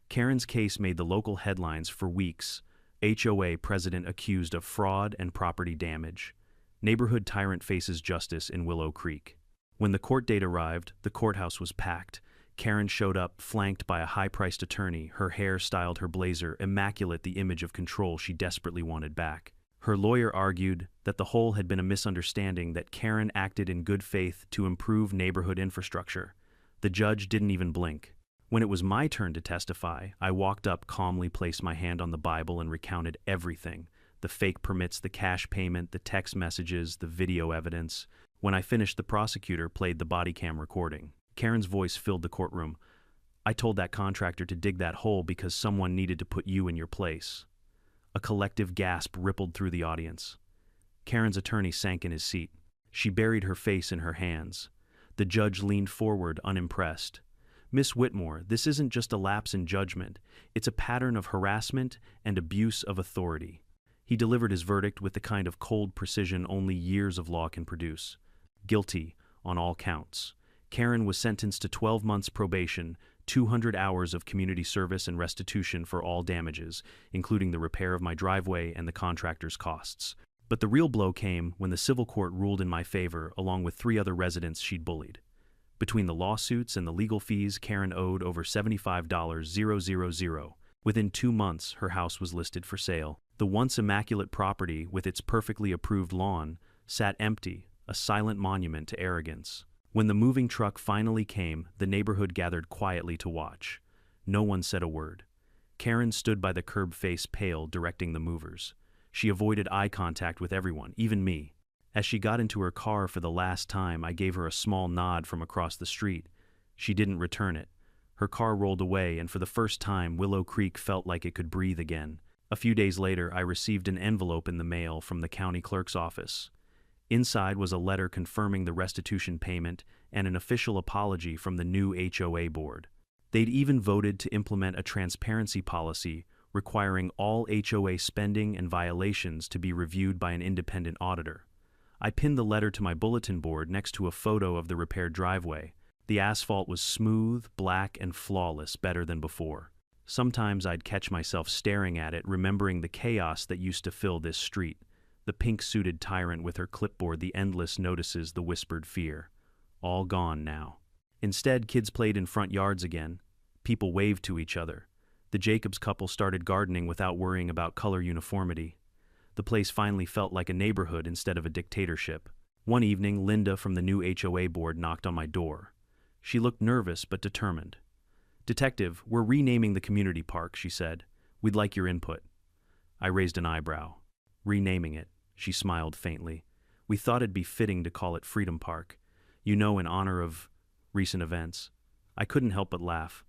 Karen's case made the local headlines for weeks. HOA president accused of fraud and property damage. Neighborhood tyrant faces justice in Willow Creek. When the court date arrived, the courthouse was packed. Karen showed up, flanked by a high-priced attorney, her hair styled her blazer, immaculate, the image of control she desperately wanted back. Her lawyer argued that the whole had been a misunderstanding, that Karen acted in good faith to improve neighborhood infrastructure. The judge didn't even blink. When it was my turn to testify, I walked up, calmly placed my hand on the Bible, and recounted everything. The fake permits, the cash payment, the text messages, the video evidence. When I finished, the prosecutor played the body cam recording. Karen's voice filled the courtroom. "I told that contractor to dig that hole because someone needed to put you in your place." A collective gasp rippled through the audience. Karen's attorney sank in his seat. She buried her face in her hands. The judge leaned forward, unimpressed. "Miss Whitmore, this isn't just a lapse in judgment. It's a pattern of harassment and abuse of authority." He delivered his verdict with the kind of cold precision only years of law can produce. Guilty on all counts. Karen was sentenced to 12 months probation, 200 hours of community service, and restitution for all damages, including the repair of my driveway and the contractor's costs. But the real blow came when the civil court ruled in my favor, along with 3 other residents she'd bullied. Between the lawsuits and the legal fees, Karen owed over $75,000. Within 2 months, her house was listed for sale. The once immaculate property, with its perfectly approved lawn, sat empty, a silent monument to arrogance. When the moving truck finally came, the neighborhood gathered quietly to watch. No one said a word. Karen stood by the curb, face pale, directing the movers. She avoided eye contact with everyone, even me. As she got into her car for the last time, I gave her a small nod from across the street. She didn't return it. Her car rolled away, and for the first time, Willow Creek felt like it could breathe again. A few days later, I received an envelope in the mail from the county clerk's office. Inside was a letter confirming the restitution payment and an official apology from the new HOA board. They'd even voted to implement a transparency policy requiring all HOA spending and violations to be reviewed by an independent auditor. I pinned the letter to my bulletin board next to a photo of the repaired driveway. The asphalt was smooth, black, and flawless, better than before. Sometimes I'd catch myself staring at it, remembering the chaos that used to fill this street. The pink-suited tyrant with her clipboard, the endless notices, the whispered fear. All gone now. Instead, kids played in front yards again. People waved to each other. The Jacobs couple started gardening without worrying about color uniformity. The place finally felt like a neighborhood instead of a dictatorship. One evening, Linda from the new HOA board knocked on my door. She looked nervous but determined. "Detective, we're renaming the community park," she said. "We'd like your input." I raised an eyebrow. "Renaming it," she smiled faintly. "We thought it'd be fitting to call it Freedom Park. You know, in honor of recent events." I couldn't help but laugh.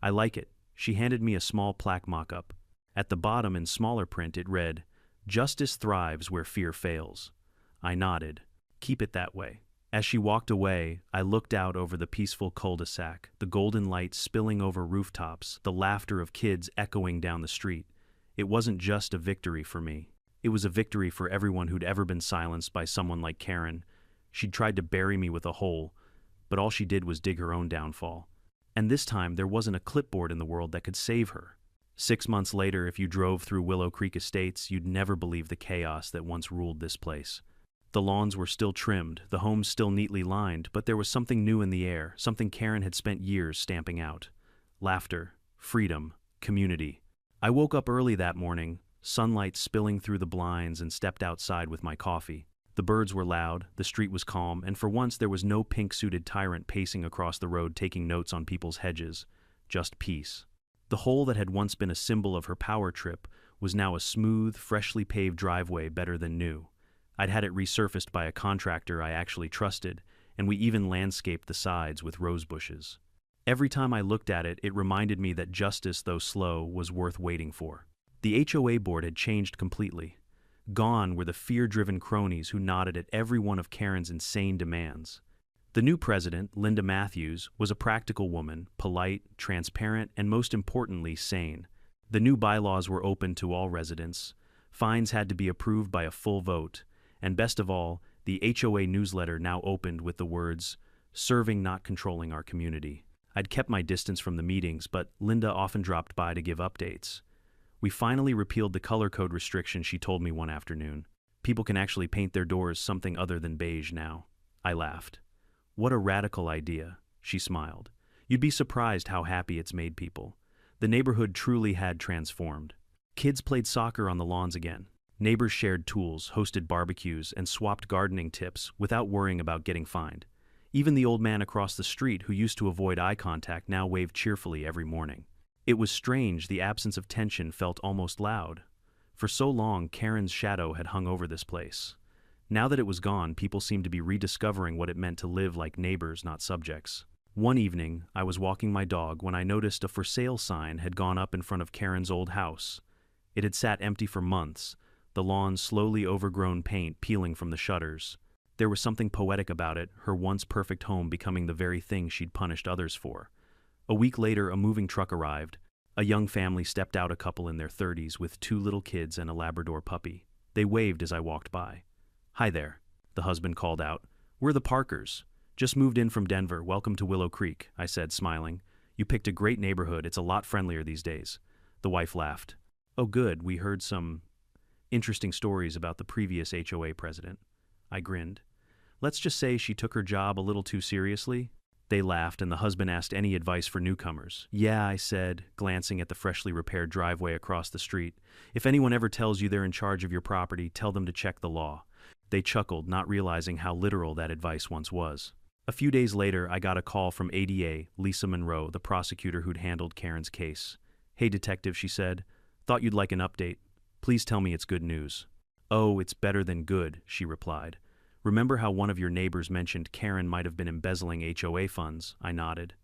"I like it." She handed me a small plaque mock-up. At the bottom, in smaller print, it read, "Justice thrives where fear fails." I nodded. "Keep it that way." As she walked away, I looked out over the peaceful cul-de-sac, the golden light spilling over rooftops, the laughter of kids echoing down the street. It wasn't just a victory for me. It was a victory for everyone who'd ever been silenced by someone like Karen. She'd tried to bury me with a hole, but all she did was dig her own downfall. And this time, there wasn't a clipboard in the world that could save her. 6 months later, if you drove through Willow Creek Estates, you'd never believe the chaos that once ruled this place. The lawns were still trimmed, the homes still neatly lined, but there was something new in the air, something Karen had spent years stamping out. Laughter, freedom, community. I woke up early that morning, sunlight spilling through the blinds, and stepped outside with my coffee. The birds were loud, the street was calm, and for once there was no pink-suited tyrant pacing across the road taking notes on people's hedges. Just peace. The hole that had once been a symbol of her power trip was now a smooth, freshly paved driveway, better than new. I'd had it resurfaced by a contractor I actually trusted, and we even landscaped the sides with rose bushes. Every time I looked at it, it reminded me that justice, though slow, was worth waiting for. The HOA board had changed completely. Gone were the fear-driven cronies who nodded at every one of Karen's insane demands. The new president, Linda Matthews, was a practical woman, polite, transparent, and most importantly, sane. The new bylaws were open to all residents. Fines had to be approved by a full vote. And best of all, the HOA newsletter now opened with the words, "Serving, not controlling our community." I'd kept my distance from the meetings, but Linda often dropped by to give updates. We finally repealed the color code restriction, she told me one afternoon. People can actually paint their doors something other than beige now. I laughed. "What a radical idea," she smiled. You'd be surprised how happy it's made people. The neighborhood truly had transformed. Kids played soccer on the lawns again. Neighbors shared tools, hosted barbecues, and swapped gardening tips without worrying about getting fined. Even the old man across the street who used to avoid eye contact now waved cheerfully every morning. It was strange, the absence of tension felt almost loud. For so long, Karen's shadow had hung over this place. Now that it was gone, people seemed to be rediscovering what it meant to live like neighbors, not subjects. One evening, I was walking my dog when I noticed a for sale sign had gone up in front of Karen's old house. It had sat empty for months, the lawn's slowly overgrown paint peeling from the shutters. There was something poetic about it, her once perfect home becoming the very thing she'd punished others for. A week later, a moving truck arrived. A young family stepped out, a couple in their 30s with 2 little kids and a Labrador puppy. They waved as I walked by. "Hi there," the husband called out. "We're the Parkers. Just moved in from Denver. Welcome to Willow Creek," I said, smiling. "You picked a great neighborhood. It's a lot friendlier these days." The wife laughed. "Oh, good. We heard some interesting stories about the previous HOA president." I grinned. "Let's just say she took her job a little too seriously." They laughed, and the husband asked any advice for newcomers. "Yeah," I said, glancing at the freshly repaired driveway across the street. "If anyone ever tells you they're in charge of your property, tell them to check the law." They chuckled, not realizing how literal that advice once was. A few days later, I got a call from ADA, Lisa Monroe, the prosecutor who'd handled Karen's case. "Hey, detective," she said. "Thought you'd like an update. Please tell me it's good news." "Oh, it's better than good," she replied. "Remember how one of your neighbors mentioned Karen might have been embezzling HOA funds?" I nodded.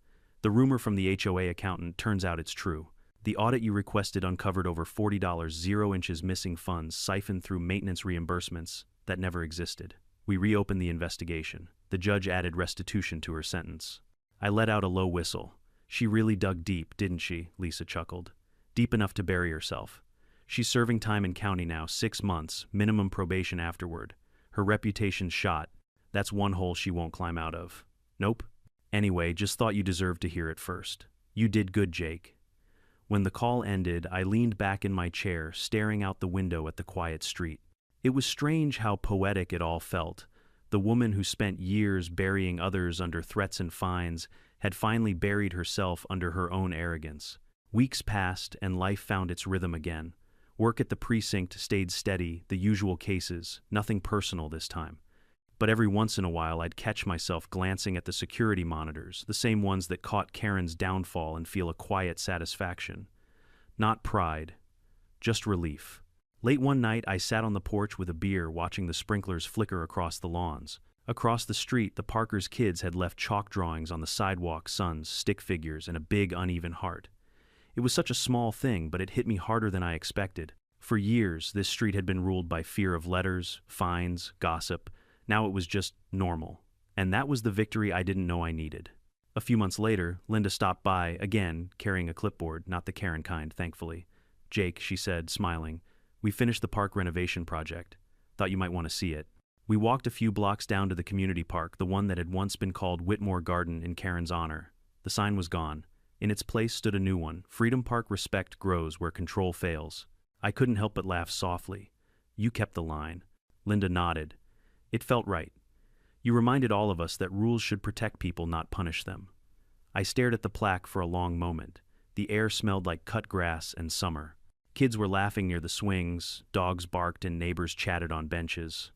"The rumor from the HOA accountant turns out it's true. The audit you requested uncovered over $40 0 missing funds siphoned through maintenance reimbursements that never existed. We reopened the investigation. The judge added restitution to her sentence." I let out a low whistle. "She really dug deep, didn't she?" Lisa chuckled. "Deep enough to bury herself. She's serving time in county now, 6 months, minimum probation afterward. Her reputation's shot. That's one hole she won't climb out of." "Nope. Anyway, just thought you deserved to hear it first. You did good, Jake." When the call ended, I leaned back in my chair, staring out the window at the quiet street. It was strange how poetic it all felt. The woman who spent years burying others under threats and fines had finally buried herself under her own arrogance. Weeks passed, and life found its rhythm again. Work at the precinct stayed steady, the usual cases, nothing personal this time. But every once in a while I'd catch myself glancing at the security monitors, the same ones that caught Karen's downfall, and feel a quiet satisfaction. Not pride, just relief. Late one night, I sat on the porch with a beer, watching the sprinklers flicker across the lawns. Across the street, the Parkers' kids had left chalk drawings on the sidewalk, suns, stick figures, and a big, uneven heart. It was such a small thing, but it hit me harder than I expected. For years, this street had been ruled by fear of letters, fines, gossip. Now it was just normal. And that was the victory I didn't know I needed. A few months later, Linda stopped by, again, carrying a clipboard, not the Karen kind, thankfully. "Jake," she said, smiling, "we finished the park renovation project. Thought you might want to see it." We walked a few blocks down to the community park, the one that had once been called Whitmore Garden in Karen's honor. The sign was gone. In its place stood a new one: Freedom Park. Respect grows where control fails. I couldn't help but laugh softly. "You kept the line." Linda nodded. "It felt right. You reminded all of us that rules should protect people, not punish them." I stared at the plaque for a long moment. The air smelled like cut grass and summer. Kids were laughing near the swings, dogs barked, and neighbors chatted on benches.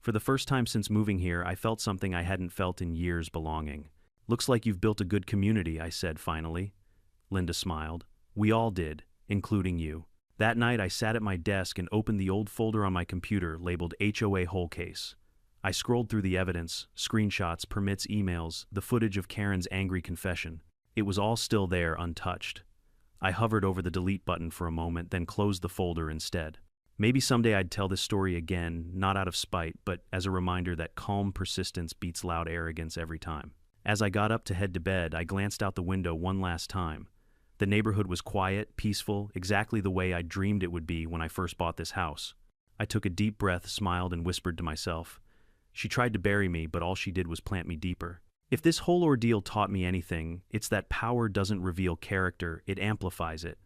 For the first time since moving here, I felt something I hadn't felt in years: belonging. "Looks like you've built a good community," I said finally. Linda smiled. "We all did, including you." That night, I sat at my desk and opened the old folder on my computer labeled HOA Whole Case. I scrolled through the evidence, screenshots, permits, emails, the footage of Karen's angry confession. It was all still there, untouched. I hovered over the delete button for a moment, then closed the folder instead. Maybe someday I'd tell this story again, not out of spite, but as a reminder that calm persistence beats loud arrogance every time. As I got up to head to bed, I glanced out the window one last time. The neighborhood was quiet, peaceful, exactly the way I dreamed it would be when I first bought this house. I took a deep breath, smiled, and whispered to myself. She tried to bury me, but all she did was plant me deeper. If this whole ordeal taught me anything, it's that power doesn't reveal character, it amplifies it.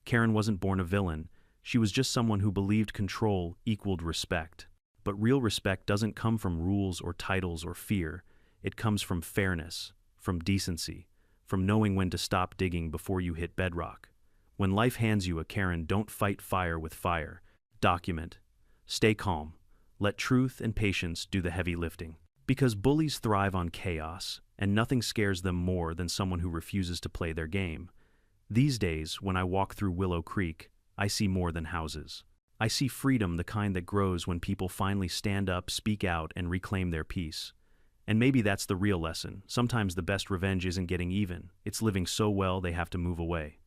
Karen wasn't born a villain. She was just someone who believed control equaled respect. But real respect doesn't come from rules or titles or fear. It comes from fairness, from decency, from knowing when to stop digging before you hit bedrock. When life hands you a Karen, don't fight fire with fire. Document. Stay calm. Let truth and patience do the heavy lifting. Because bullies thrive on chaos, and nothing scares them more than someone who refuses to play their game. These days, when I walk through Willow Creek, I see more than houses. I see freedom, the kind that grows when people finally stand up, speak out, and reclaim their peace. And maybe that's the real lesson. Sometimes the best revenge isn't getting even. It's living so well they have to move away.